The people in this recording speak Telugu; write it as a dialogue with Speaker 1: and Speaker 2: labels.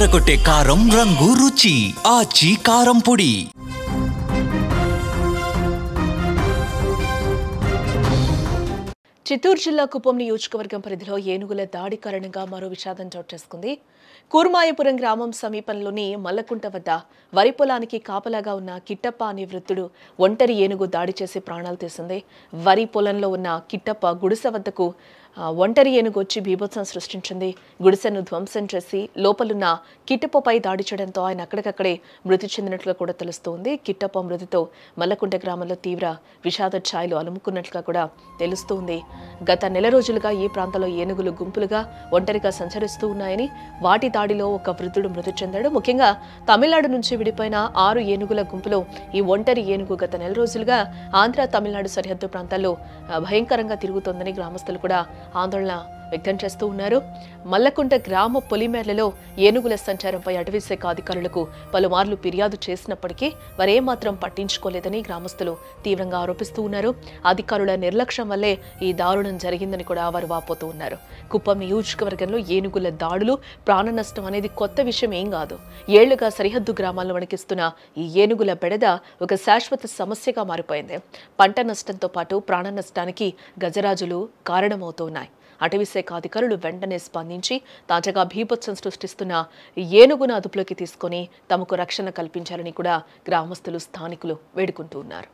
Speaker 1: అదరగొట్టే కారం రంగు రుచి ఆచి కారం పొడి.
Speaker 2: చిత్తూరు జిల్లా కుప్పం నియోజకవర్గం పరిధిలో ఏనుగుల దాడి కారణంగా మరో విషాదం చోటు చేసుకుంది. కూర్మాయపురం గ్రామం సమీపంలోని మల్లకుంట వద్ద వరి పొలానికి కాపలాగా ఉన్న కిట్టప్ప అనే వృద్ధుడు ఒంటరి ఏనుగు దాడి చేసి ప్రాణాలు తీసింది. వరి పొలంలో ఉన్న కిట్టప్ప గుడిసె వద్దకు ఒంటరి ఏనుగు వచ్చి బీభత్సం సృష్టించింది. గుడిసెను ధ్వంసం చేసి లోపలున్న కిట్టప్పపై దాడి చేయడంతో ఆయన అక్కడికక్కడే మృతి చెందినట్లుగా కూడా తెలుస్తోంది. కిట్టప్ప మృతితో మల్లకుంట గ్రామంలో తీవ్ర విషాద ఛాయలు అలుముకున్నట్లుగా కూడా తెలుస్తోంది. గత నెల రోజులుగా ఈ ప్రాంతంలో ఏనుగులు గుంపులుగా ఒంటరిగా సంచరిస్తూ ఉన్నాయని, వాటి దాడిలో ఒక వృద్ధుడు మృతి చెందాడు. ముఖ్యంగా తమిళనాడు నుంచి విడిపోయిన 6 ఏనుగుల గుంపులో ఈ ఒంటరి ఏనుగు గత నెల రోజులుగా ఆంధ్ర తమిళనాడు సరిహద్దు ప్రాంతాల్లో భయంకరంగా తిరుగుతోందని గ్రామస్తులు కూడా ఆందోళన వ్యక్తం చేస్తూ ఉన్నారు. మల్లకుంట గ్రామ పొలిమేర్లలో ఏనుగుల సంచారంపై అటవీ శాఖ అధికారులకు పలుమార్లు ఫిర్యాదు చేసినప్పటికీ వారేమాత్రం పట్టించుకోలేదని గ్రామస్తులు తీవ్రంగా ఆరోపిస్తూ ఉన్నారు. అధికారుల నిర్లక్ష్యం వల్లే ఈ దారుణం జరిగిందని కూడా వారు వాపోతూ ఉన్నారు. కుప్పం నియోజకవర్గంలో ఏనుగుల దాడులు, ప్రాణ నష్టం అనేది కొత్త విషయం ఏం కాదు. ఏళ్లుగా సరిహద్దు గ్రామాలను వణికిస్తున్న ఈ ఏనుగుల బెడద ఒక శాశ్వత సమస్యగా మారిపోయింది. పంట నష్టంతో పాటు ప్రాణ నష్టానికి గజరాజులు కారణమవుతున్నాయి. అటవీ శాఖ అధికారులు వెంటనే స్పందించి తాజాగా బీభత్సం సృష్టిస్తున్న ఏనుగును అదుపులోకి తీసుకొని తమకు రక్షణ కల్పించాలని కూడా గ్రామస్తులు, స్థానికులు వేడుకుంటూ ఉన్నారు.